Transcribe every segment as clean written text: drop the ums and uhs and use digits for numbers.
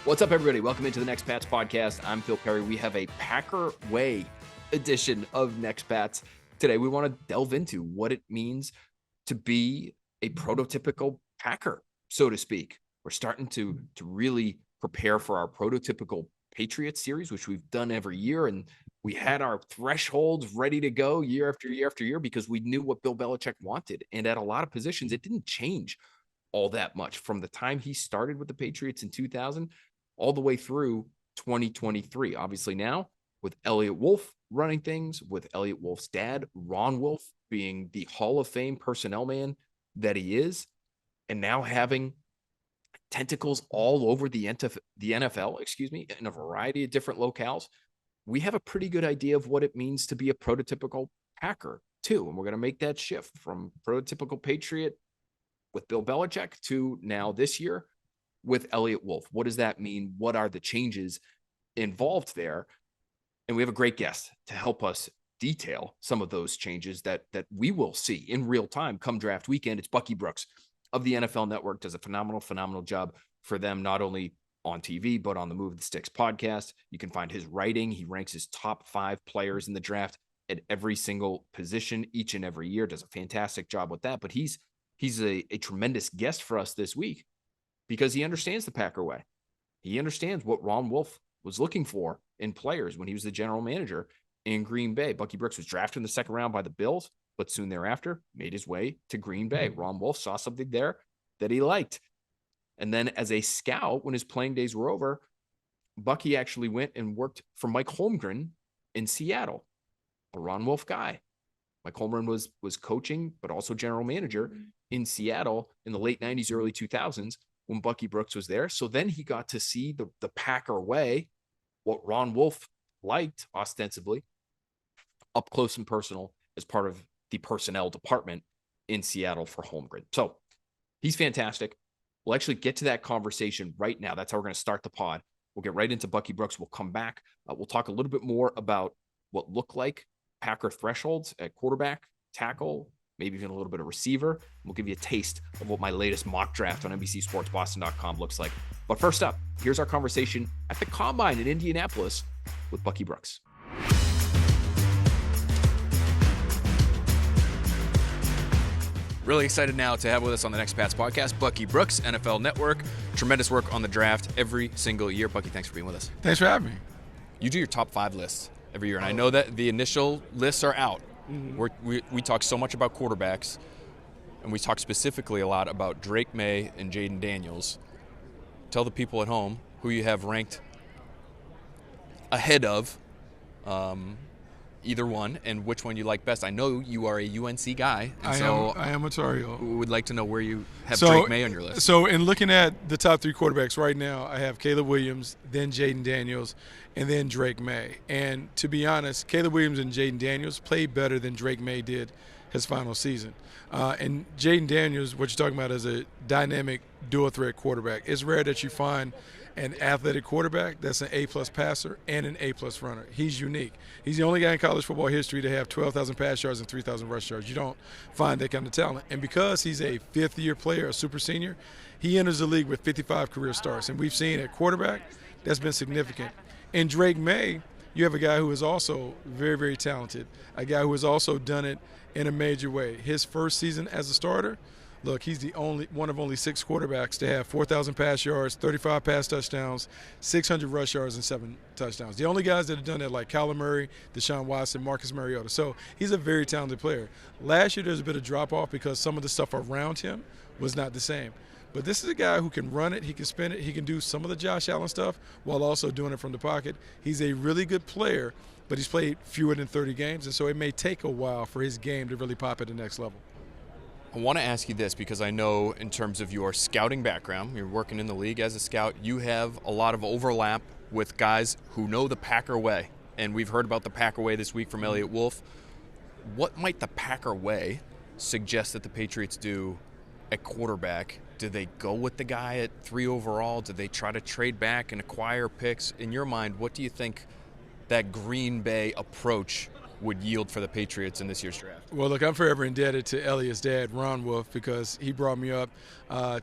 What's up, everybody? Welcome into the Next Pats podcast. I'm Phil Perry. We have a Packer Way edition of Next Pats. Today, we want to delve into what it means to be a prototypical Packer, so to speak. We're starting to really prepare for our prototypical Patriots series, which we've done every year. And we had our thresholds ready to go year after year after year because we knew what Bill Belichick wanted. And at a lot of positions, it didn't change all that much from the time he started with the Patriots in 2000 all the way through 2023. Obviously now with Elliott Wolf running things, with Elliott Wolf's dad, Ron Wolf, being the Hall of Fame personnel man that he is, and now having tentacles all over the NFL, in a variety of different locales, we have a pretty good idea of what it means to be a prototypical Packer too. And we're going to make that shift from prototypical Patriot with Bill Belichick to now this year with Elliott Wolf. What does that mean? What are the changes involved there? And we have a great guest to help us detail some of those changes that we will see in real time come draft weekend. It's Bucky Brooks of the NFL Network. Does a phenomenal job for them, not only on TV, but on the Move the Sticks podcast. You can find his writing. He ranks his top 5 players in the draft at every single position each and every year. Does a fantastic job with that. But he's a tremendous guest for us this week because he understands the Packer way. He understands what Ron Wolf was looking for in players when he was the general manager in Green Bay. Bucky Brooks was drafted in the second round by the Bills, but soon thereafter made his way to Green Bay. Ron Wolf saw something there that he liked. And then as a scout, when his playing days were over, Bucky actually went and worked for Mike Holmgren in Seattle, a Ron Wolf guy. Mike Holmgren was coaching, but also general manager in Seattle in the late 90s, early 2000s when Bucky Brooks was there. So then he got to see the Packer way, what Ron Wolf liked ostensibly, up close and personal as part of the personnel department in Seattle for Holmgren. So he's fantastic. We'll actually get to that conversation right now. That's how we're going to start the pod. We'll get right into Bucky Brooks. We'll come back. We'll talk a little bit more about what look like Packer thresholds at quarterback, tackle, maybe even a little bit of receiver. We'll give you a taste of what my latest mock draft on NBCSportsBoston.com looks like. But first up, here's our conversation at the Combine in Indianapolis with Bucky Brooks. Really excited now to have with us on the Next Pats podcast, Bucky Brooks, NFL Network. Tremendous work on the draft every single year. Bucky, thanks for being with us. Thanks for having me. You do your top 5 lists every year, and I know that the initial lists are out. Mm-hmm. We talk so much about quarterbacks, and we talk specifically a lot about Drake May and Jaden Daniels. Tell the people at home who you have ranked ahead of either one and which one you like best. I know you are a UNC guy, and I am a Tar Heel. We would like to know where you have Drake May on your list. So in looking at the top 3 quarterbacks right now, I have Caleb Williams, then Jaden Daniels, and then Drake May. And to be honest, Caleb Williams and Jaden Daniels played better than Drake May did his final season. And Jaden Daniels, what you're talking about, is a dynamic dual-threat quarterback. It's rare that you find an athletic quarterback that's an A-plus passer and an A-plus runner. He's unique. He's the only guy in college football history to have 12,000 pass yards and 3,000 rush yards. You don't find that kind of talent. And because he's a fifth-year player, a super senior, he enters the league with 55 career starts. And we've seen at quarterback that's been significant. In Drake May, you have a guy who is also very, very talented, a guy who has also done it in a major way. His first season as a starter, look, he's the only one of only 6 quarterbacks to have 4,000 pass yards, 35 pass touchdowns, 600 rush yards, and 7 touchdowns. The only guys that have done that, like Kyler Murray, Deshaun Watson, Marcus Mariota. So he's a very talented player. Last year, there's a bit of drop-off because some of the stuff around him was not the same. But this is a guy who can run it, he can spin it, he can do some of the Josh Allen stuff while also doing it from the pocket. He's a really good player, but he's played fewer than 30 games, and so it may take a while for his game to really pop at the next level. I want to ask you this because I know in terms of your scouting background, you're working in the league as a scout, you have a lot of overlap with guys who know the Packer way. And we've heard about the Packer way this week from Elliott Wolf. What might the Packer way suggest that the Patriots do at quarterback? Do they go with the guy at 3 overall? Do they try to trade back and acquire picks? In your mind, what do you think that Green Bay approach would yield for the Patriots in this year's draft? Well, look, I'm forever indebted to Elliott's dad, Ron Wolf, because he brought me up,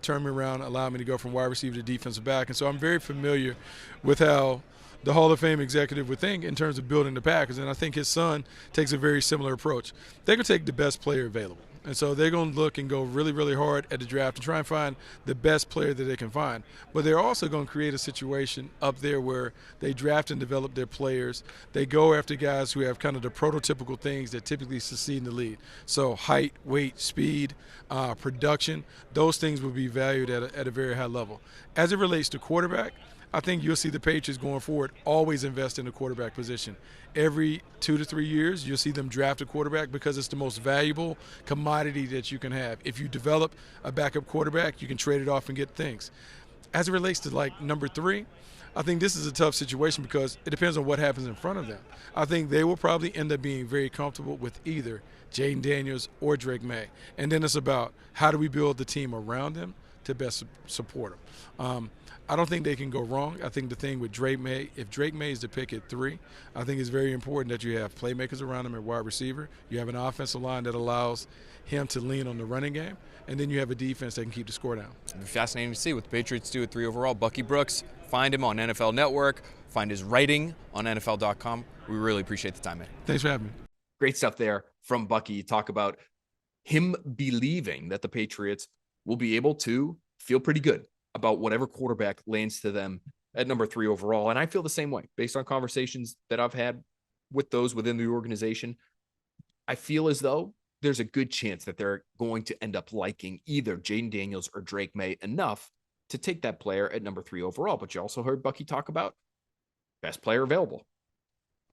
turned me around, allowed me to go from wide receiver to defensive back. And so I'm very familiar with how the Hall of Fame executive would think in terms of building the Packers. And I think his son takes a very similar approach. They're going to take the best player available. And so they're going to look and go really, really hard at the draft and try and find the best player that they can find. But they're also going to create a situation up there where they draft and develop their players. They go after guys who have kind of the prototypical things that typically succeed in the league. So height, weight, speed, production, those things will be valued at a very high level. As it relates to quarterback, I think you'll see the Patriots going forward always invest in the quarterback position. Every 2 to 3 years, you'll see them draft a quarterback because it's the most valuable commodity that you can have. If you develop a backup quarterback, you can trade it off and get things. As it relates to like number 3, I think this is a tough situation because it depends on what happens in front of them. I think they will probably end up being very comfortable with either Jaden Daniels or Drake May. And then it's about how do we build the team around them to best support them. I don't think they can go wrong. I think the thing with Drake May, if Drake May is the pick at 3, I think it's very important that you have playmakers around him at wide receiver. You have an offensive line that allows him to lean on the running game, and then you have a defense that can keep the score down. It'll be fascinating to see what the Patriots do at 3 overall. Bucky Brooks, find him on NFL Network, find his writing on NFL.com. We really appreciate the time, man. Thanks for having me. Great stuff there from Bucky. Talk about him believing that the Patriots will be able to feel pretty good about whatever quarterback lands to them at number 3 overall. And I feel the same way based on conversations that I've had with those within the organization. I feel as though there's a good chance that they're going to end up liking either Jaden Daniels or Drake May enough to take that player at number 3 overall. But you also heard Bucky talk about best player available.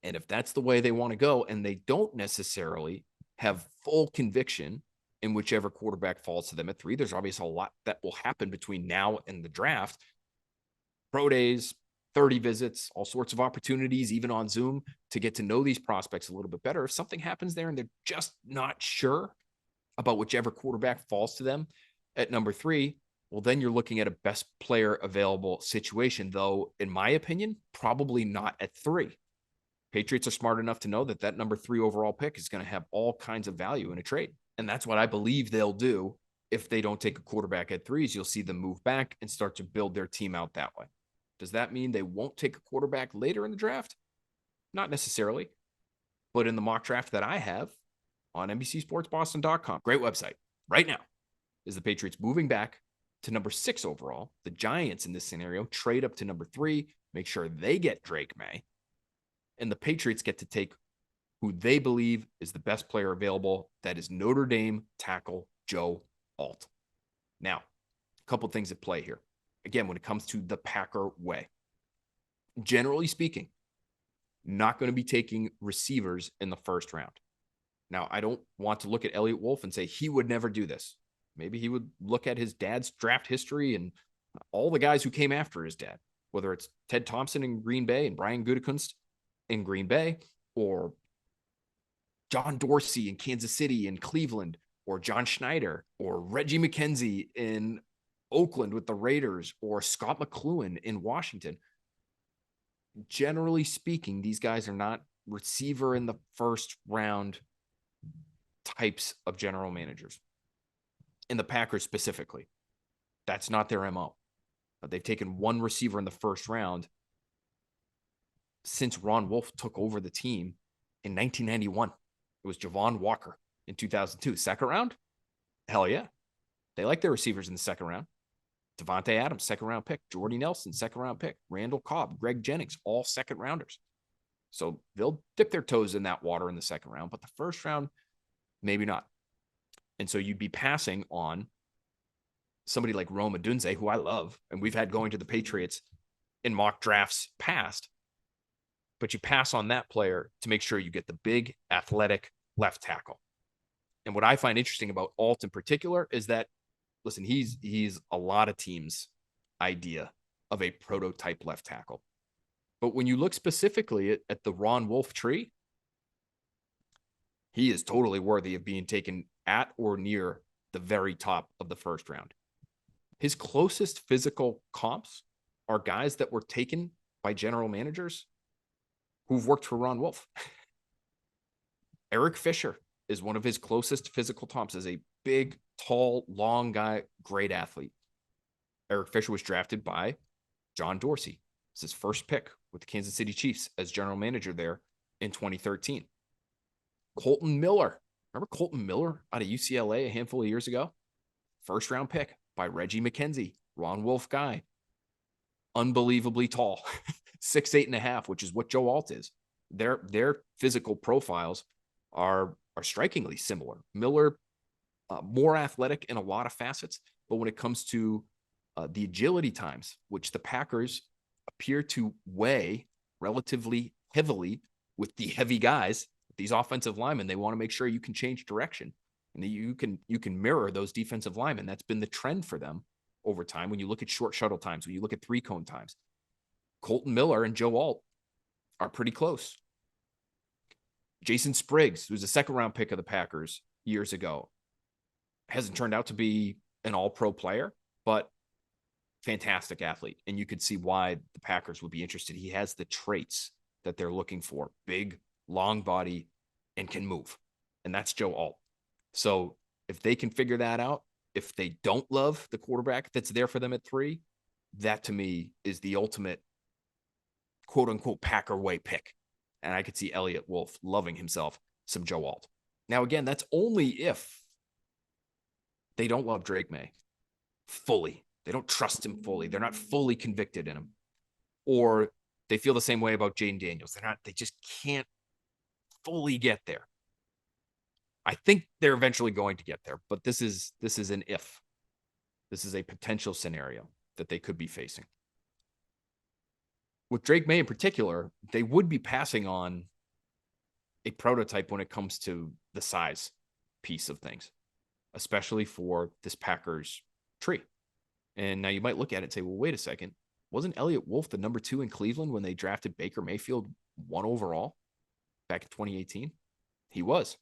And if that's the way they want to go, and they don't necessarily have full conviction in whichever quarterback falls to them at 3, there's obviously a lot that will happen between now and the draft. Pro days, 30 visits, all sorts of opportunities, even on Zoom, to get to know these prospects a little bit better. If something happens there and they're just not sure about whichever quarterback falls to them at number 3, well, then you're looking at a best player available situation, though, in my opinion, probably not at 3. Patriots are smart enough to know that that number 3 overall pick is going to have all kinds of value in a trade. And that's what I believe they'll do. If they don't take a quarterback at 3s, you'll see them move back and start to build their team out that way. Does that mean they won't take a quarterback later in the draft? Not necessarily. But in the mock draft that I have on NBCSportsBoston.com, great website, right now, is the Patriots moving back to number 6 overall. The Giants in this scenario trade up to number 3, make sure they get Drake May. And the Patriots get to take who they believe is the best player available. That is Notre Dame tackle Joe Alt. Now, a couple things at play here. Again, when it comes to the Packer way, generally speaking, not going to be taking receivers in the first round. Now, I don't want to look at Elliott Wolf and say he would never do this. Maybe he would look at his dad's draft history and all the guys who came after his dad, whether it's Ted Thompson in Green Bay and Brian Gutekunst in Green Bay, or John Dorsey in Kansas City and Cleveland, or John Schneider, or Reggie McKenzie in Oakland with the Raiders, or Scott McLuhan in Washington. Generally speaking, these guys are not receiver in the first round types of general managers. In the Packers specifically, that's not their MO. They've taken one receiver in the first round since Ron Wolf took over the team in 1991. It was Javon Walker in 2002. Second round? Hell yeah. They like their receivers in the second round. Devontae Adams, second round pick. Jordy Nelson, second round pick. Randall Cobb, Greg Jennings, all second rounders. So they'll dip their toes in that water in the second round, but the first round, maybe not. And so you'd be passing on somebody like Rome Odunze, who I love, and we've had going to the Patriots in mock drafts past. But you pass on that player to make sure you get the big, athletic left tackle. And what I find interesting about Alt in particular is that, listen, he's a lot of teams' idea of a prototype left tackle. But when you look specifically at the Ron Wolf tree, he is totally worthy of being taken at or near the very top of the first round. His closest physical comps are guys that were taken by general managers who've worked for Ron Wolf. Eric Fisher is one of his closest physical comps as a big, tall, long guy, great athlete. Eric Fisher was drafted by John Dorsey. It's his first pick with the Kansas City Chiefs as general manager there in 2013. Colton Miller. Remember Colton Miller out of UCLA a handful of years ago? First round pick by Reggie McKenzie, Ron Wolf guy. Unbelievably tall, 6'8.5", which is what Joe Alt is. Their physical profiles are strikingly similar. Miller, more athletic in a lot of facets, but when it comes to the agility times, which the Packers appear to weigh relatively heavily with the heavy guys, these offensive linemen, they want to make sure you can change direction and that you can mirror those defensive linemen. That's been the trend for them over time. When you look at short shuttle times, when you look at 3-cone times, Colton Miller and Joe Alt are pretty close. Jason Spriggs, who's a second-round pick of the Packers years ago, hasn't turned out to be an all-pro player, but fantastic athlete. And you could see why the Packers would be interested. He has the traits that they're looking for: big, long body, and can move. And that's Joe Alt. So if they can figure that out, if they don't love the quarterback that's there for them at 3, that to me is the ultimate quote unquote Packer way pick. And I could see Elliott Wolf loving himself some Joe Alt. Now, again, that's only if they don't love Drake May fully. They don't trust him fully. They're not fully convicted in him. Or they feel the same way about Jaden Daniels. They just can't fully get there. I think they're eventually going to get there, but this is an if. This is a potential scenario that they could be facing. With Drake May in particular, they would be passing on a prototype when it comes to the size piece of things, especially for this Packers tree. And now you might look at it and say, well, wait a second. Wasn't Elliott Wolf the number 2 in Cleveland when they drafted Baker Mayfield 1 overall back in 2018? He was.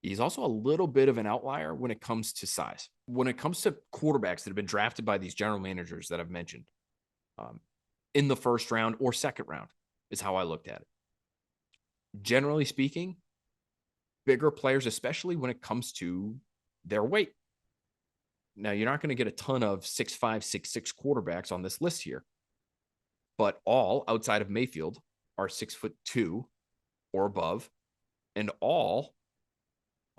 He's also a little bit of an outlier when it comes to size. When it comes to quarterbacks that have been drafted by these general managers that I've mentioned in the first round or second round is how I looked at it. Generally speaking, bigger players, especially when it comes to their weight. Now, you're not going to get a ton of 6'5", 6'6" quarterbacks on this list here, but all outside of Mayfield are 6'2" or above, and all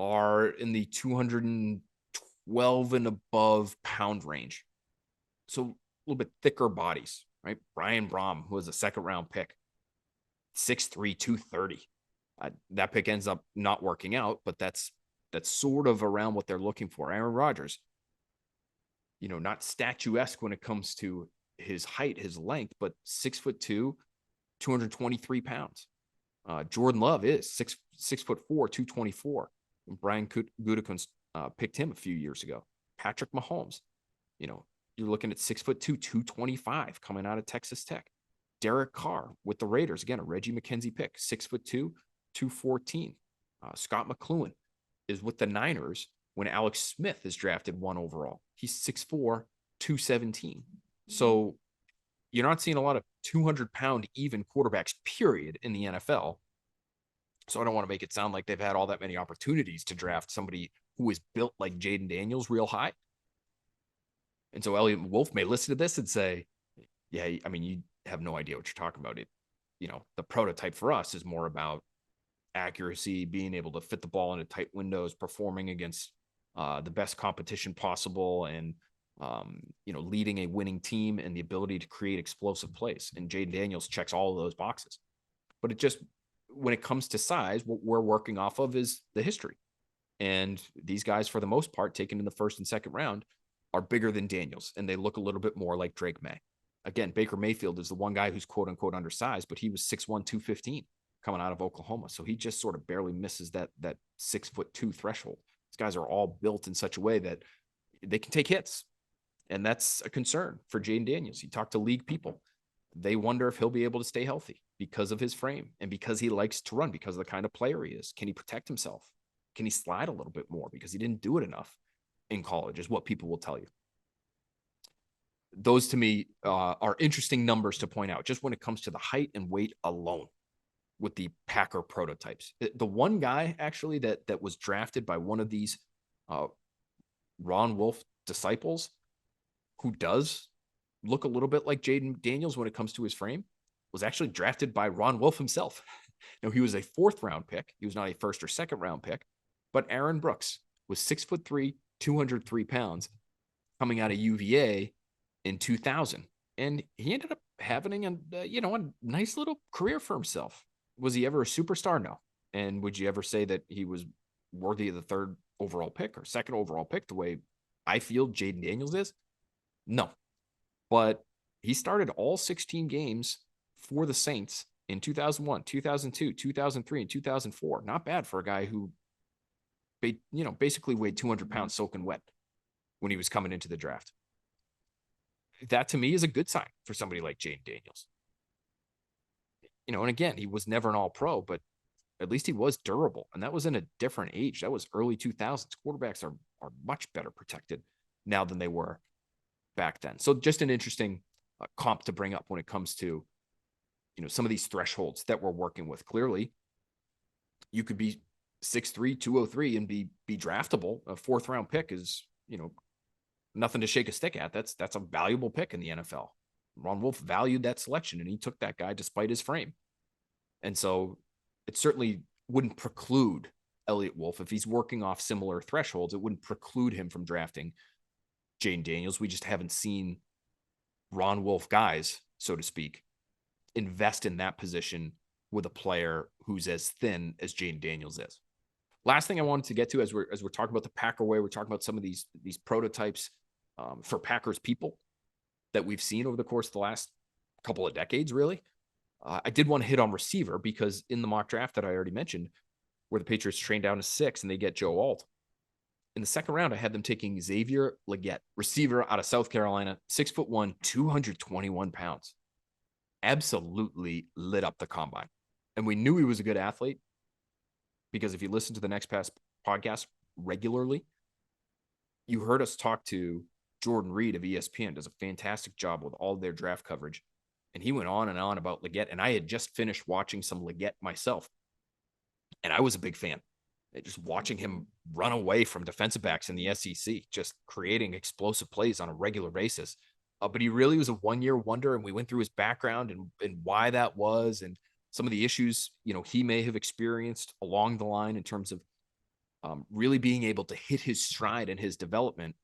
are in the 212 and above pound range. So a little bit thicker bodies, right? Brian Brom, who was a second round pick, 6'3", 230. That pick ends up not working out, but that's sort of around what they're looking for. Aaron Rodgers, not statuesque when it comes to his height, his length, but 6'2", 223 pounds. Jordan Love is 6'4", 224. Brian Gutekunst picked him a few years ago. Patrick Mahomes, you're looking at 6'2", 225 coming out of Texas Tech. Derek Carr with the Raiders, again, a Reggie McKenzie pick, 6'2", 214. Scott McLuhan is with the Niners when Alex Smith is drafted 1 overall. He's 6'4", 217. So you're not seeing a lot of 200-pound even quarterbacks, period, in the NFL. So I don't want to make it sound like they've had all that many opportunities to draft somebody who is built like Jaden Daniels real high. And so Elliott Wolf may listen to this and say, yeah, I mean, you have no idea what you're talking about. The prototype for us is more about accuracy, being able to fit the ball into tight windows, performing against the best competition possible, and leading a winning team and the ability to create explosive plays. And Jaden Daniels checks all of those boxes. But when it comes to size, what we're working off of is the history. And these guys, for the most part, taken in the first and second round, are bigger than Daniels, and they look a little bit more like Drake May. Again, Baker Mayfield is the one guy who's quote unquote undersized, but he was 6'1", 215 coming out of Oklahoma. So he just sort of barely misses that 6'2" threshold. These guys are all built in such a way that they can take hits. And that's a concern for Jaden Daniels. You talk to league people. They wonder if he'll be able to stay healthy because of his frame and because he likes to run, because of the kind of player he is. Can he protect himself? Can he slide a little bit more? Because he didn't do it enough in college, is what people will tell you. Those to me are interesting numbers to point out just when it comes to the height and weight alone. with the Packer prototypes. The one guy actually that was drafted by one of these Ron Wolf disciples who does look a little bit like Jaden Daniels when it comes to his frame was actually drafted by Ron Wolf himself. Now, he was a 4th round pick. He was not a 1st or 2nd round pick, but Aaron Brooks was 6'3", 203 pounds coming out of UVA in 2000. And he ended up having a nice little career for himself. Was he ever a superstar? No. And would you ever say that he was worthy of the 3rd overall pick or 2nd overall pick the way I feel Jaden Daniels is? No. But he started all 16 games for the Saints in 2001, 2002, 2003, and 2004. Not bad for a guy who, basically weighed 200 pounds soaking wet when he was coming into the draft. That to me is a good sign for somebody like Jaden Daniels. And again, he was never an all-pro, but at least he was durable. And that was in a different age. That was early 2000s. Quarterbacks are much better protected now than they were back then. So just an interesting comp to bring up when it comes to, some of these thresholds that we're working with. Clearly, you could be 6'3", 203 and be draftable. A 4th round pick is, nothing to shake a stick at. That's a valuable pick in the NFL. Ron Wolf valued that selection, and he took that guy despite his frame. And so it certainly wouldn't preclude Elliott Wolf. If he's working off similar thresholds, it wouldn't preclude him from drafting Jaden Daniels. We just haven't seen Ron Wolf guys, so to speak, invest in that position with a player who's as thin as Jaden Daniels is. Last thing I wanted to get to as we're talking about the Packer way, we're talking about some of these prototypes for Packers people that we've seen over the course of the last couple of decades, really. I did want to hit on receiver because in the mock draft that I already mentioned, where the Patriots train down to 6 and they get Joe Alt, in the 2nd round, I had them taking Xavier Legette, receiver out of South Carolina, 6'1", 221 pounds. Absolutely lit up the combine. And we knew he was a good athlete because if you listen to the Next Pass podcast regularly, you heard us talk to Jordan Reed of ESPN, does a fantastic job with all their draft coverage. And he went on and on about Legette. And I had just finished watching some Legette myself. And I was a big fan. Just watching him run away from defensive backs in the SEC, just creating explosive plays on a regular basis. But he really was a one-year wonder, and we went through his background and why that was and some of the issues, he may have experienced along the line in terms of really being able to hit his stride in his development.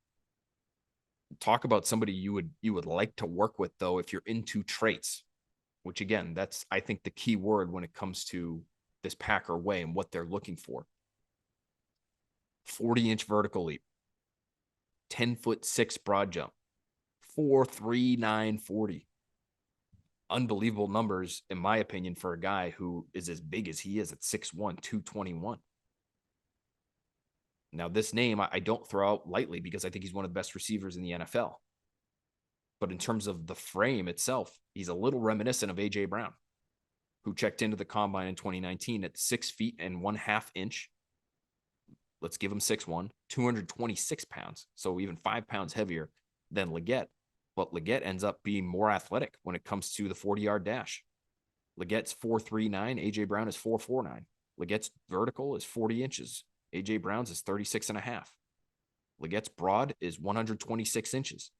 Talk about somebody you would like to work with, though, if you're into traits, which, again, that's, I think, the key word when it comes to this Packer way and what they're looking for. 40-inch vertical leap, 10'6" broad jump, 4.39 40. Unbelievable numbers, in my opinion, for a guy who is as big as he is at 6'1", 221. Now, this name I don't throw out lightly because I think he's one of the best receivers in the NFL. But in terms of the frame itself, he's a little reminiscent of A.J. Brown, who checked into the combine in 2019 at 6 feet and 1/2 inch. Let's give him 6'1", 226 pounds. So even 5 pounds heavier than Legette. But Legette ends up being more athletic when it comes to the 40-yard dash. Legette's 4.39. A.J. Brown is 4.49. Legette's vertical is 40 inches. A.J. Brown's is 36.5. Legette's broad is 126 inches.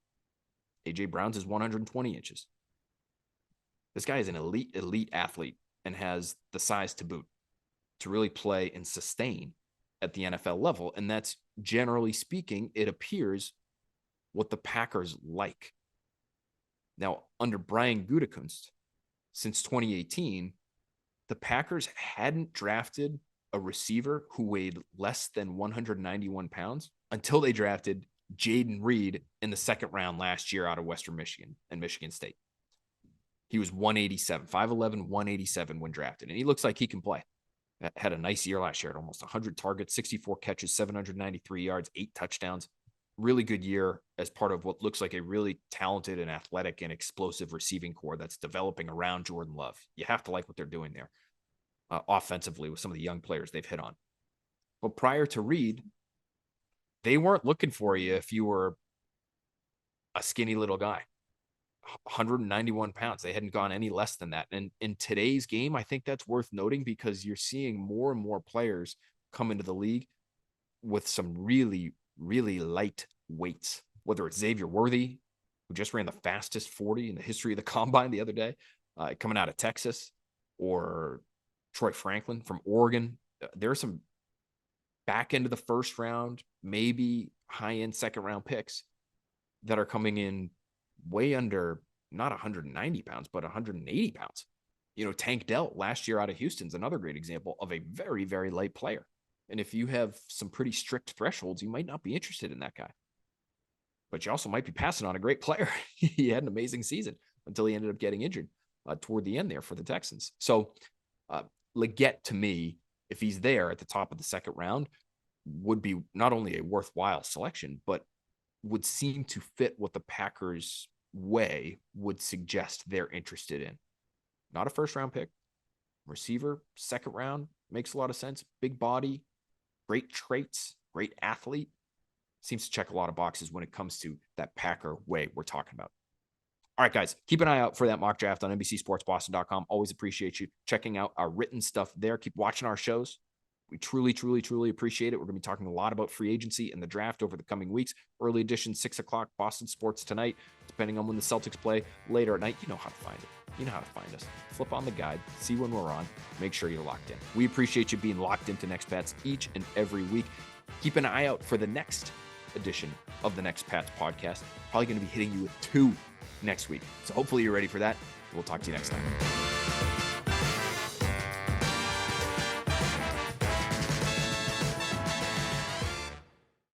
A.J. Brown's is 120 inches. This guy is an elite athlete and has the size to boot to really play and sustain at the NFL level. And that's, generally speaking, it appears, what the Packers like. Now, under Brian Gutekunst, since 2018, the Packers hadn't drafted a receiver who weighed less than 191 pounds until they drafted Jaden Reed in the 2nd round last year out of Western Michigan and Michigan State. He was 187, 5'11", 187 when drafted, and he looks like he can play. Had a nice year last year at almost 100 targets, 64 catches, 793 yards, 8 touchdowns. Really good year as part of what looks like a really talented and athletic and explosive receiving core that's developing around Jordan Love. You have to like what they're doing there offensively with some of the young players they've hit on. But prior to Reed, they weren't looking for you if you were a skinny little guy. 191 pounds. They hadn't gone any less than that. And in today's game, I think that's worth noting because you're seeing more and more players come into the league with some really, really light weights, whether it's Xavier Worthy, who just ran the fastest 40 in the history of the combine the other day, coming out of Texas, or Troy Franklin from Oregon. There are some back end of the first round, maybe high end second round picks that are coming in way under not 190 pounds, but 180 pounds. Tank Dell last year out of Houston's another great example of a very, very light player. And if you have some pretty strict thresholds, you might not be interested in that guy. But you also might be passing on a great player. He had an amazing season until he ended up getting injured toward the end there for the Texans. So Leggett, to me, if he's there at the top of the second round, would be not only a worthwhile selection, but would seem to fit what the Packers' way would suggest they're interested in. Not a first-round pick. Receiver, second round, makes a lot of sense. Big body, great traits, great athlete. Seems to check a lot of boxes when it comes to that Packer way we're talking about. All right, guys, keep an eye out for that mock draft on NBCSportsBoston.com. Always appreciate you checking out our written stuff there. Keep watching our shows. We truly, truly, truly appreciate it. We're going to be talking a lot about free agency and the draft over the coming weeks. Early edition, 6 o'clock, Boston Sports Tonight, depending on when the Celtics play later at night. You know how to find it. You know how to find us. Flip on the guide, see when we're on, make sure you're locked in. We appreciate you being locked into Next Pats each and every week. Keep an eye out for the next edition of the Next Pats podcast. Probably going to be hitting you with 2 next week. So hopefully you're ready for that. We'll talk to you next time.